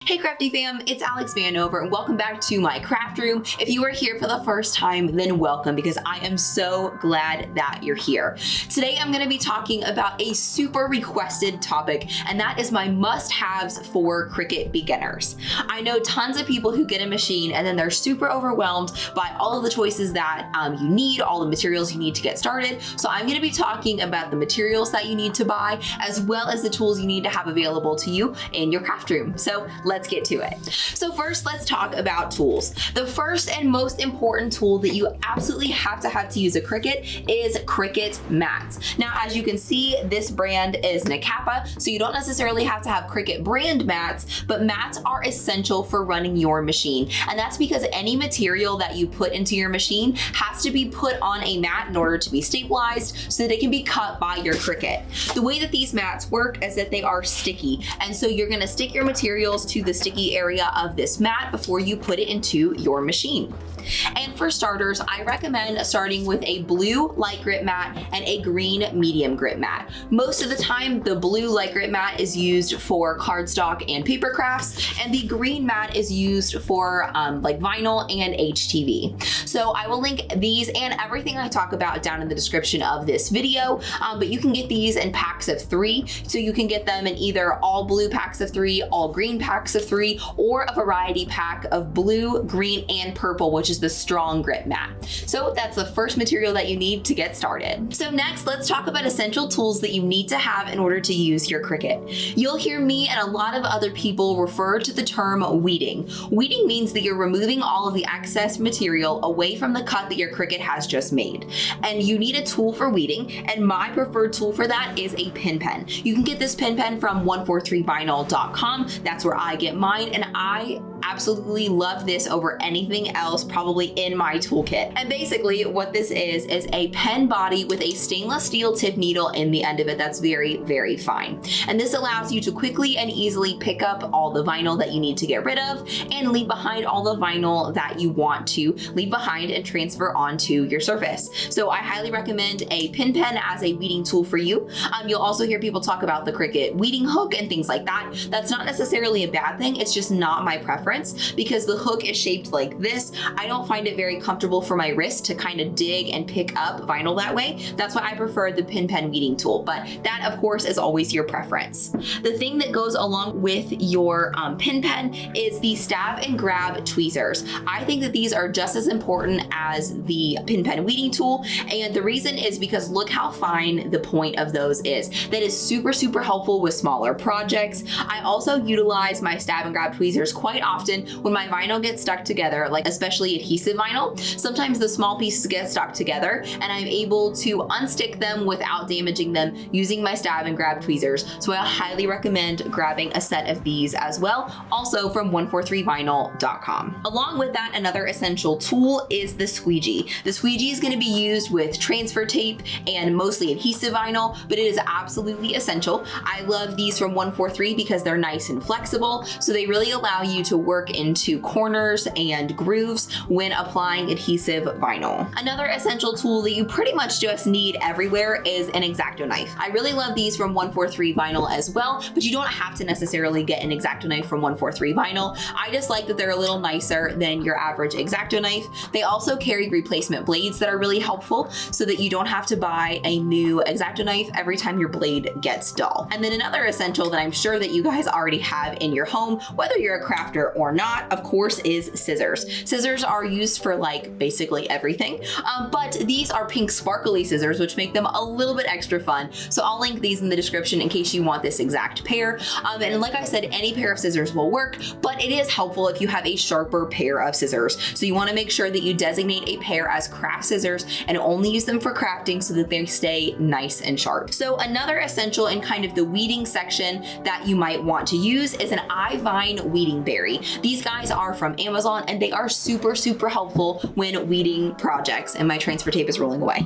Hey Crafty fam, it's Alex Vanover and welcome back to my craft room. If you are here for the first time, then welcome because I am so glad that you're here. Today I'm going to be talking about a super requested topic, and that is my must-haves for Cricut beginners. I know tons of people who get a machine and then they're super overwhelmed by all of the choices that you need, all the materials you need to get started. So I'm going to be talking about the materials that you need to buy as well as the tools you need to have available to you in your craft room. So let's get to it. So first, let's talk about tools. The first and most important tool that you absolutely have to use a Cricut is Cricut Mats. Now, as you can see, this brand is Carta, so you don't necessarily have to have Cricut brand mats, but mats are essential for running your machine. And that's because any material that you put into your machine has to be put on a mat in order to be stabilized so that it can be cut by your Cricut. The way that these mats work is that they are sticky, and so you're going to stick your materials to the sticky area of this mat before you put it into your machine. And for starters, I recommend starting with a blue light grit mat and a green medium grit mat. Most of the time, the blue light grit mat is used for cardstock and paper crafts, and the green mat is used for like vinyl and HTV. So I will link these and everything I talk about down in the description of this video, but you can get these in packs of 3. So you can get them in either all blue packs of 3, all green packs of 3, or a variety pack of blue, green, and purple, which is the strong grit mat. So that's the first material that you need to get started. So next, let's talk about essential tools that you need to have in order to use your Cricut. You'll hear me and a lot of other people refer to the term weeding. Weeding means that you're removing all of the excess material away from the cut that your Cricut has just made. And you need a tool for weeding, and my preferred tool for that is a pin pen. You can get this pin pen from 143vinyl.com. That's where I get mine, and I absolutely love this over anything else probably in my toolkit. And basically what this is a pen body with a stainless steel tip needle in the end of it that's very, very fine. And this allows you to quickly and easily pick up all the vinyl that you need to get rid of and leave behind all the vinyl that you want to leave behind and transfer onto your surface. So I highly recommend a pin pen as a weeding tool for you. You'll also hear people talk about the Cricut weeding hook and things like that. That's not necessarily a bad thing, it's just not my preference because the hook is shaped like this. I don't find it very comfortable for my wrist to kind of dig and pick up vinyl that way. That's why I prefer the pin pen weeding tool, but that of course is always your preference. The thing that goes along with your pin pen is the stab and grab tweezers. I think that these are just as important as the pin pen weeding tool, and the reason is because look how fine the point of those is. That is super, super helpful with smaller projects. I also utilize my stab and grab tweezers quite often when my vinyl gets stuck together, like especially adhesive vinyl. Sometimes the small pieces get stuck together and I'm able to unstick them without damaging them using my stab and grab tweezers. So I highly recommend grabbing a set of these as well, also from 143vinyl.com. Along with that, another essential tool is the squeegee. The squeegee is going to be used with transfer tape and mostly adhesive vinyl, but it is absolutely essential. I love these from 143 because they're nice and flexible, so they really allow you to work into corners and grooves when applying adhesive vinyl. Another essential tool that you pretty much just need everywhere is an X-Acto knife. I really love these from 143 vinyl as well, but you don't have to necessarily get an X-Acto knife from 143 vinyl. I just like that they're a little nicer than your average X-Acto knife. They also carry replacement blades that are really helpful so that you don't have to buy a new X-Acto knife every time your blade gets dull. And then another essential that I'm sure that you guys already have in your home, whether you're a crafter or not, of course, is scissors. Scissors are used for like basically everything, but these are pink sparkly scissors, which make them a little bit extra fun. So I'll link these in the description in case you want this exact pair. And like I said, any pair of scissors will work, but it is helpful if you have a sharper pair of scissors. So you want to make sure that you designate a pair as craft scissors and only use them for crafting so that they stay nice and sharp. So another essential in kind of the weeding section that you might want to use is an iVine weeding berry. These guys are from Amazon and they are super, super helpful when weeding projects, and my transfer tape is rolling away.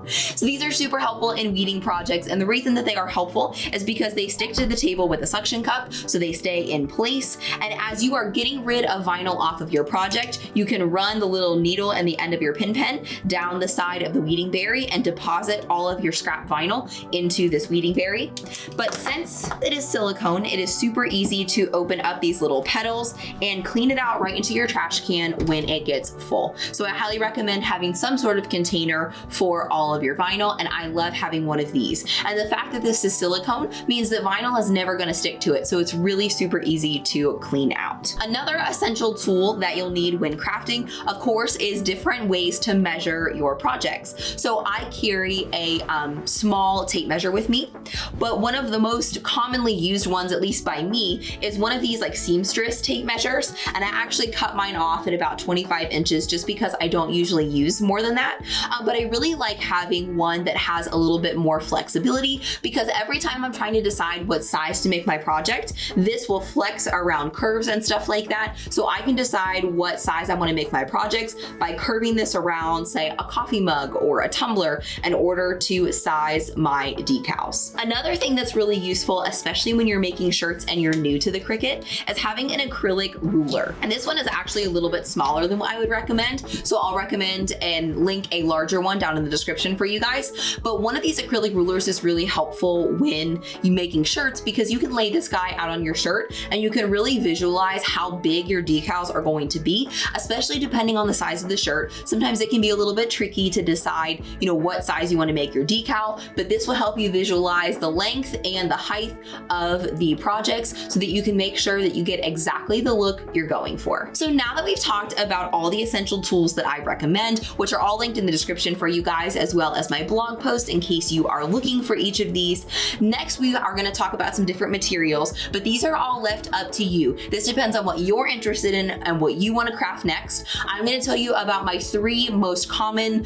So these are super helpful in weeding projects, and the reason that they are helpful is because they stick to the table with a suction cup, so they stay in place. And as you are getting rid of vinyl off of your project, you can run the little needle and the end of your pin pen down the side of the weeding berry and deposit all of your scrap vinyl into this weeding berry. But since it is silicone, it is super easy to open up these little petals and clean it out right into your trash can when it gets full. So I highly recommend having some sort of container for all of your vinyl, and I love having one of these. And the fact that this is silicone means that vinyl is never going to stick to it, so it's really super easy to clean out. Another essential tool that you'll need when crafting, of course, is different ways to measure your projects. So I carry a small tape measure with me, but one of the most commonly used ones, at least by me, is one of these like seamstress tape measures, and I actually cut mine off at about 25 inches just because I don't usually use more than that, but I really like having one that has a little bit more flexibility, because every time I'm trying to decide what size to make my project, this will flex around curves and stuff like that, so I can decide what size I want to make my projects by curving this around, say, a coffee mug or a tumbler in order to size my decals. Another thing that's really useful, especially when you're making shirts and you're new to the Cricut, is having an acrylic ruler. And this one is actually a little bit smaller than what I would recommend, so I'll recommend and link a larger one down in the description for you guys. But one of these acrylic rulers is really helpful when you're making shirts, because you can lay this guy out on your shirt and you can really visualize how big your decals are going to be, especially depending on the size of the shirt. Sometimes it can be a little bit tricky to decide, what size you want to make your decal, but this will help you visualize the length and the height of the projects so that you can make sure that you get exactly the look you're going for. So now that we've talked about all the essential tools that I recommend, which are all linked in the description for you guys, as well as my blog post in case you are looking for each of these, next we are going to talk about some different materials, but these are all left up to you. This depends on what you're interested in and what you want to craft next. I'm going to tell you about my 3 most common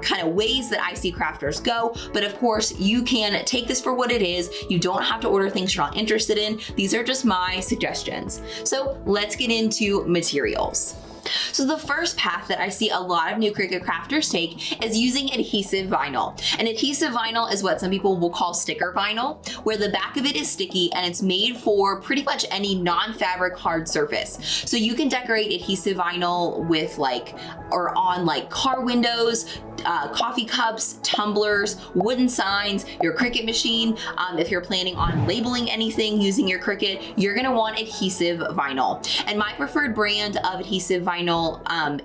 kind of ways that I see crafters go, but of course you can take this for what it is. You don't have to order things you're not interested in. These are just my suggestions. So let's get into materials. So the first path that I see a lot of new Cricut crafters take is using adhesive vinyl. And adhesive vinyl is what some people will call sticker vinyl, where the back of it is sticky and it's made for pretty much any non-fabric hard surface. So you can decorate adhesive vinyl with on car windows, coffee cups, tumblers, wooden signs, your Cricut machine. If you're planning on labeling anything using your Cricut, you're gonna want adhesive vinyl. And my preferred brand of adhesive vinyl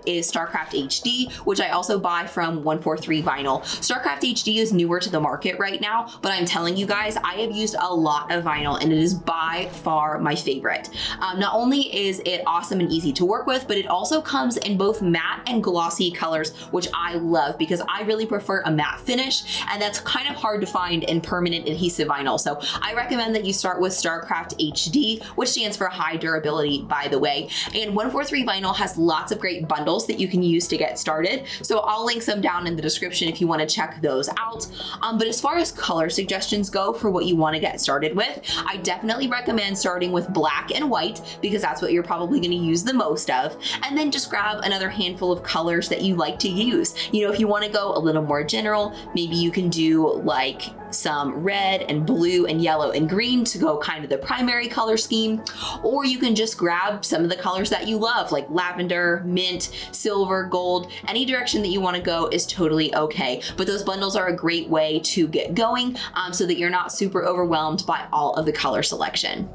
is StarCraft HD, which I also buy from 143 Vinyl. StarCraft HD is newer to the market right now, but I'm telling you guys, I have used a lot of vinyl and it is by far my favorite. Not only is it awesome and easy to work with, but it also comes in both matte and glossy colors, which I love because I really prefer a matte finish, and that's kind of hard to find in permanent adhesive vinyl. So I recommend that you start with StarCraft HD, which stands for high durability, by the way. And 143 Vinyl has lots of great bundles that you can use to get started. So I'll link some down in the description if you want to check those out. But as far as color suggestions go for what you want to get started with, I definitely recommend starting with black and white because that's what you're probably going to use the most of. And then just grab another handful of colors that you like to use. If you want to go a little more general, maybe you can do like some red and blue and yellow and green to go kind of the primary color scheme, or you can just grab some of the colors that you love, like lavender, mint, silver, gold. Any direction that you want to go is totally okay, but those bundles are a great way to get going so that you're not super overwhelmed by all of the color selection.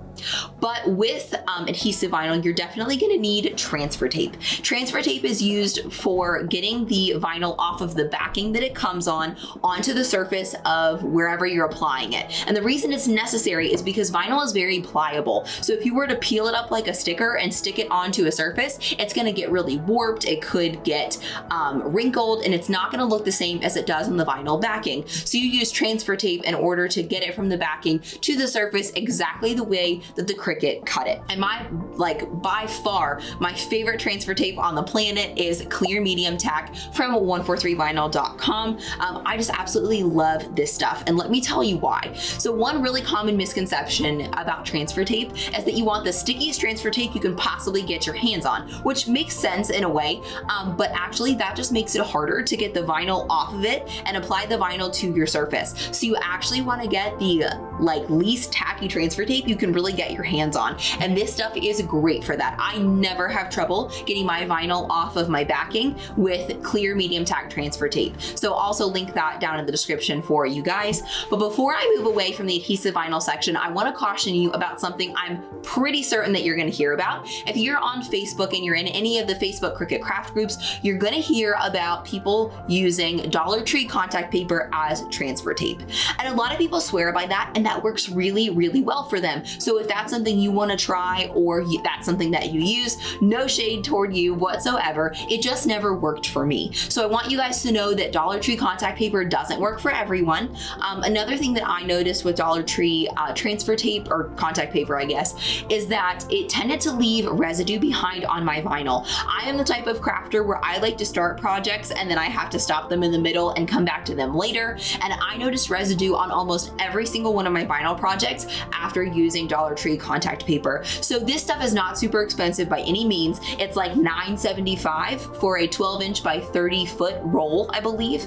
But with adhesive vinyl, you're definitely going to need transfer tape. Transfer tape is used for getting the vinyl off of the backing that it comes on onto the surface of wherever you're applying it. And the reason it's necessary is because vinyl is very pliable. So if you were to peel it up like a sticker and stick it onto a surface, it's going to get really warped. It could get wrinkled, and it's not going to look the same as it does on the vinyl backing. So you use transfer tape in order to get it from the backing to the surface exactly the way that the Cricut cut it. And by far, my favorite transfer tape on the planet is Clear Medium Tack from 143vinyl.com. I just absolutely love this stuff. and let me tell you why. So one really common misconception about transfer tape is that you want the stickiest transfer tape you can possibly get your hands on, which makes sense in a way, but actually that just makes it harder to get the vinyl off of it and apply the vinyl to your surface. So you actually want to get the least tacky transfer tape you can really get your hands on, and this stuff is great for that. I never have trouble getting my vinyl off of my backing with clear medium tack transfer tape. So also link that down in the description for you guys. But before I move away from the adhesive vinyl section, I want to caution you about something I'm pretty certain that you're going to hear about. If you're on Facebook and you're in any of the Facebook Cricut craft groups, you're going to hear about people using Dollar Tree contact paper as transfer tape. And a lot of people swear by that, and that works really, really well for them. So if that's something you want to try, or that's something that you use, no shade toward you whatsoever. It just never worked for me. So I want you guys to know that Dollar Tree contact paper doesn't work for everyone. Another thing that I noticed with Dollar Tree transfer tape, or contact paper, I guess, is that it tended to leave residue behind on my vinyl. I am the type of crafter where I like to start projects and then I have to stop them in the middle and come back to them later. And I noticed residue on almost every single one of my vinyl projects after using Dollar Tree contact paper. So this stuff is not super expensive by any means. It's like $9.75 for a 12-inch by 30-foot roll, I believe,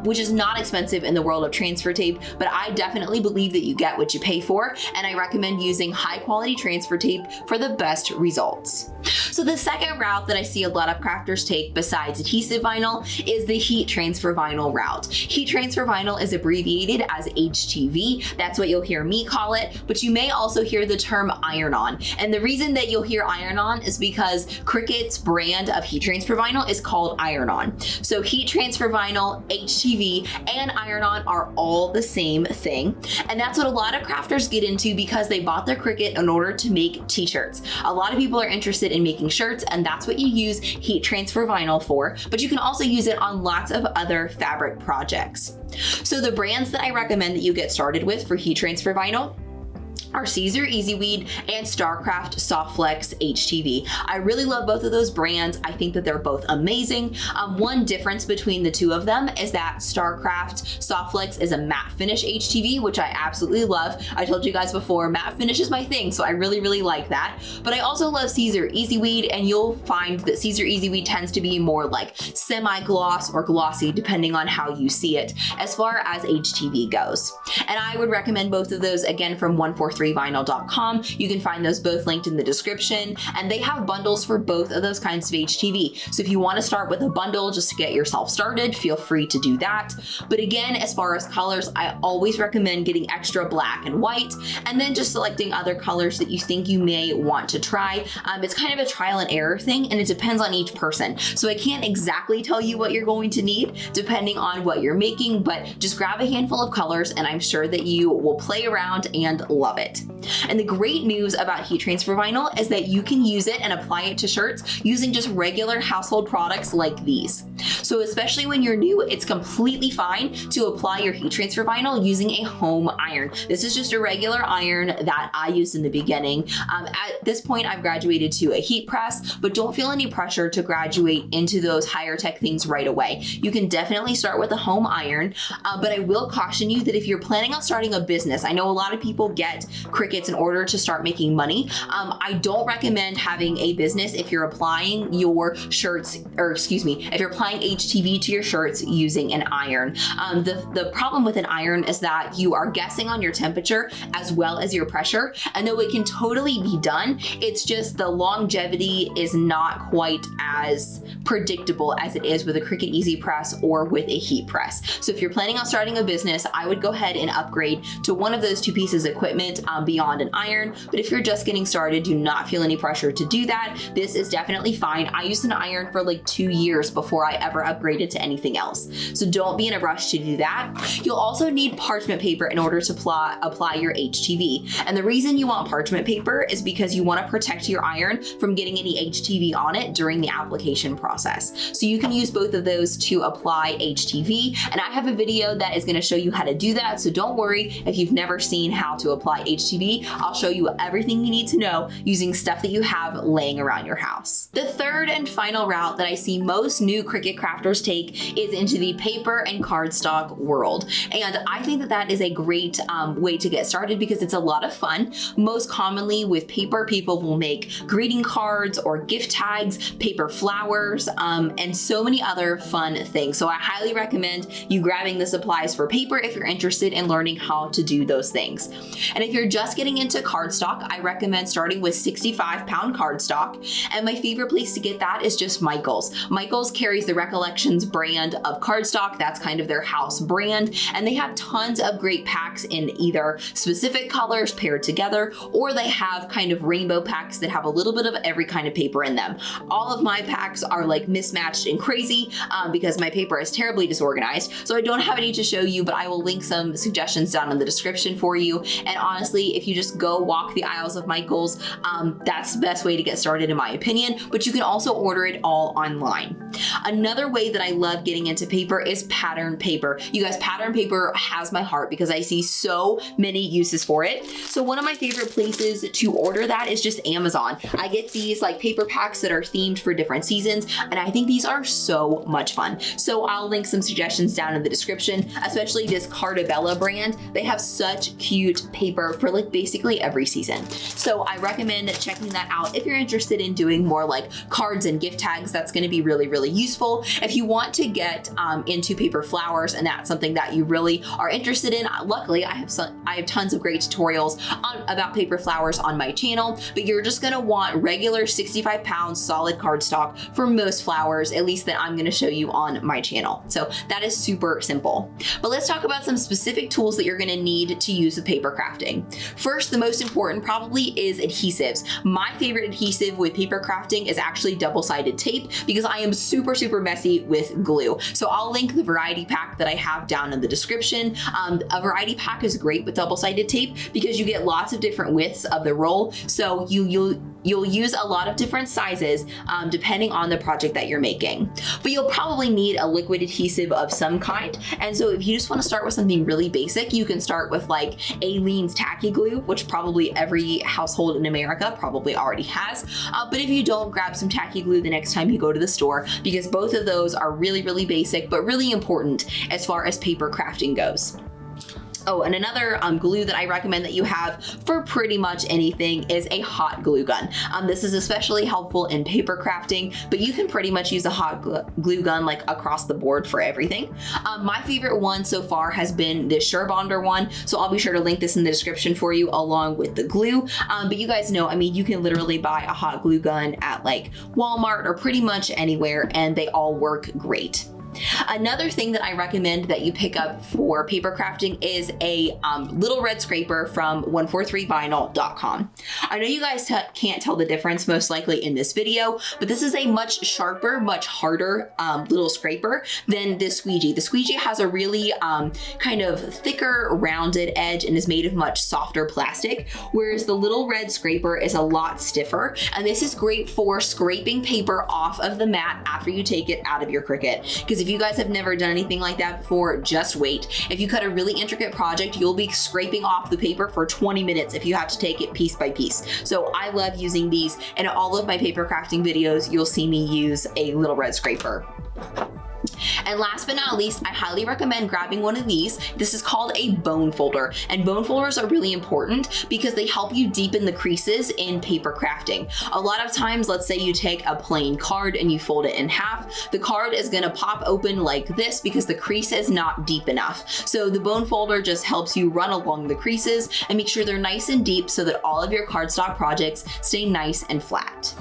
which is not expensive in the world of transfer tape, but I definitely believe that you get what you pay for, and I recommend using high-quality transfer tape for the best results. So the second route that I see a lot of crafters take besides adhesive vinyl is the heat transfer vinyl route. Heat transfer vinyl is abbreviated as HTV. That's what you'll hear me call it, but you may also hear the term iron-on. And the reason that you'll hear iron-on is because Cricut's brand of heat transfer vinyl is called iron-on. So heat transfer vinyl, HTV, and iron-on are all the same thing. And that's what a lot of crafters get into because they bought their Cricut in order to make t-shirts. A lot of people are interested in making shirts, and that's what you use heat transfer vinyl for, but you can also use it on lots of other fabric projects. So the brands that I recommend that you get started with for heat transfer vinyl are Caesar EasyWeed and StarCraft Softflex HTV. I really love both of those brands. I think that they're both amazing. One difference between the two of them is that StarCraft Softflex is a matte finish HTV, which I absolutely love. I told you guys before, matte finish is my thing, so I really, really like that. But I also love Caesar EasyWeed, and you'll find that Caesar EasyWeed tends to be more like semi-gloss or glossy, depending on how you see it, as far as HTV goes. And I would recommend both of those, again, from 143vinyl.com. You can find those both linked in the description, and they have bundles for both of those kinds of HTV. So if you want to start with a bundle just to get yourself started, feel free to do that. But again, as far as colors, I always recommend getting extra black and white, and then just selecting other colors that you think you may want to try. It's kind of a trial and error thing, and it depends on each person. So I can't exactly tell you what you're going to need depending on what you're making, but just grab a handful of colors and I'm sure that you will play around and love it. And the great news about heat transfer vinyl is that you can use it and apply it to shirts using just regular household products like these. So especially when you're new, it's completely fine to apply your heat transfer vinyl using a home iron. This is just a regular iron that I used in the beginning. At this point, I've graduated to a heat press, but don't feel any pressure to graduate into those higher tech things right away. You can definitely start with a home iron, but I will caution you that if you're planning on starting a business, I know a lot of people get Cricuts in order to start making money. I don't recommend having a business if you're applying your shirts, or excuse me, if you're applying HTV to your shirts using an iron. The problem with an iron is that you are guessing on your temperature as well as your pressure, and though it can totally be done, it's just the longevity is not quite as predictable as it is with a Cricut Easy Press or with a heat press. So if you're planning on starting a business, I would go ahead and upgrade to one of those two pieces of equipment beyond an iron. But if you're just getting started, do not feel any pressure to do that. This is definitely fine. I used an iron for like 2 years before I ever upgraded to anything else. So don't be in a rush to do that. You'll also need parchment paper in order to apply your HTV. And the reason you want parchment paper is because you want to protect your iron from getting any HTV on it during the application process. So you can use both of those to apply HTV. And I have a video that is going to show you how to do that. So don't worry if you've never seen how to apply HTV HTV, I'll show you everything you need to know using stuff that you have laying around your house. The third and final route that I see most new Cricut crafters take is into the paper and cardstock world. And I think that that is a great way to get started because it's a lot of fun. Most commonly with paper, people will make greeting cards or gift tags, paper flowers, and so many other fun things. So I highly recommend you grabbing the supplies for paper if you're interested in learning how to do those things. And if you're just getting into cardstock, I recommend starting with 65-pound cardstock. And my favorite place to get that is just Michaels. Michaels carries the Recollections brand of cardstock. That's kind of their house brand. And they have tons of great packs in either specific colors paired together, or they have kind of rainbow packs that have a little bit of every kind of paper in them. All of my packs are like mismatched and crazy because my paper is terribly disorganized. So I don't have any to show you, but I will link some suggestions down in the description for you. And honestly, if you just go walk the aisles of Michaels, that's the best way to get started in my opinion, but you can also order it all online. Another way that I love getting into paper is pattern paper. You guys, pattern paper has my heart because I see so many uses for it. So one of my favorite places to order that is just Amazon. I get these like paper packs that are themed for different seasons, and I think these are so much fun. So I'll link some suggestions down in the description, especially this Carta brand. They have such cute paper for like basically every season. So I recommend checking that out if you're interested in doing more like cards and gift tags. That's going to be really, really useful. If you want to get into paper flowers and that's something that you really are interested in, luckily I have tons of great tutorials about paper flowers on my channel, but you're just going to want regular 65-pound solid cardstock for most flowers, at least that I'm going to show you on my channel. So that is super simple. But let's talk about some specific tools that you're going to need to use with paper crafting. First, the most important probably is adhesives. My favorite adhesive with paper crafting is actually double-sided tape because I am super, super messy with glue. So I'll link the variety pack that I have down in the description. A variety pack is great with double-sided tape because you get lots of different widths of the roll. So you'll use a lot of different sizes depending on the project that you're making. But you'll probably need a liquid adhesive of some kind. And so if you just want to start with something really basic, you can start with like Aleene's tacky glue, which probably every household in America probably already has. But if you don't, grab some tacky glue the next time you go to the store because both of those are really, really basic, but really important as far as paper crafting goes. Oh, and another glue that I recommend that you have for pretty much anything is a hot glue gun. This is especially helpful in paper crafting, but you can pretty much use a hot glue gun like across the board for everything. My favorite one so far has been this Surebonder one, so I'll be sure to link this in the description for you along with the glue. But you guys know, I mean, you can literally buy a hot glue gun at like Walmart or pretty much anywhere, and they all work great. Another thing that I recommend that you pick up for paper crafting is a little red scraper from 143vinyl.com. I know you guys can't tell the difference most likely in this video, but this is a much sharper, much harder little scraper than this squeegee. The squeegee has a really kind of thicker, rounded edge and is made of much softer plastic, whereas the little red scraper is a lot stiffer. And this is great for scraping paper off of the mat after you take it out of your Cricut. Because if you guys have never done anything like that before, just wait. If you cut a really intricate project, you'll be scraping off the paper for 20 minutes if you have to take it piece by piece. So I love using these, and in all of my paper crafting videos, you'll see me use a little red scraper. And last but not least, I highly recommend grabbing one of these. This is called a bone folder, and bone folders are really important because they help you deepen the creases in paper crafting. A lot of times, let's say you take a plain card and you fold it in half, the card is gonna pop open like this because the crease is not deep enough. So the bone folder just helps you run along the creases and make sure they're nice and deep so that all of your cardstock projects stay nice and flat.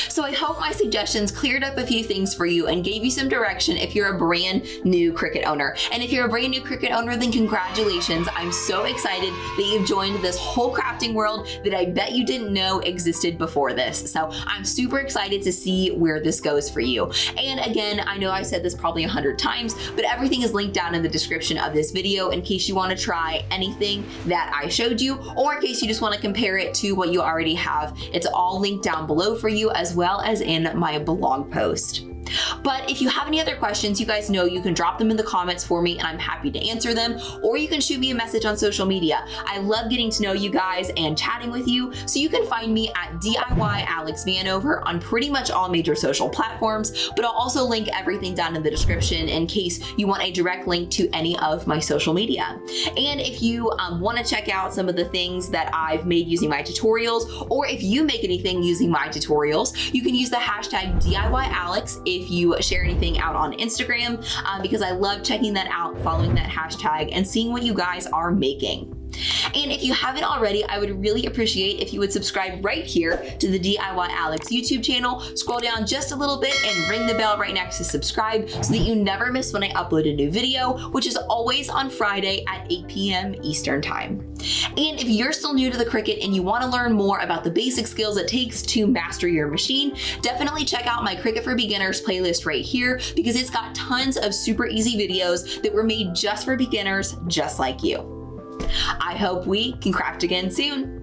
So I hope my suggestions cleared up a few things for you and gave you some direction if you're a brand new Cricut owner. And if you're a brand new Cricut owner, then congratulations. I'm so excited that you've joined this whole crafting world that I bet you didn't know existed before this. So I'm super excited to see where this goes for you. And again, I know I said this probably 100 times, but everything is linked down in the description of this video in case you want to try anything that I showed you, or in case you just want to compare it to what you already have. It's all linked down below for you, as well as in my blog post. But if you have any other questions, you guys know you can drop them in the comments for me and I'm happy to answer them, or you can shoot me a message on social media. I love getting to know you guys and chatting with you, so you can find me at DIY Alex Vanover on pretty much all major social platforms, but I'll also link everything down in the description in case you want a direct link to any of my social media. And if you want to check out some of the things that I've made using my tutorials, or if you make anything using my tutorials, you can use the hashtag DIYAlex if you share anything out on Instagram, because I love checking that out, following that hashtag, and seeing what you guys are making. And if you haven't already, I would really appreciate if you would subscribe right here to the DIY Alex YouTube channel, scroll down just a little bit and ring the bell right next to subscribe so that you never miss when I upload a new video, which is always on Friday at 8 p.m. Eastern Time. And if you're still new to the Cricut and you want to learn more about the basic skills it takes to master your machine, definitely check out my Cricut for Beginners playlist right here, because it's got tons of super easy videos that were made just for beginners just like you. I hope we can craft again soon.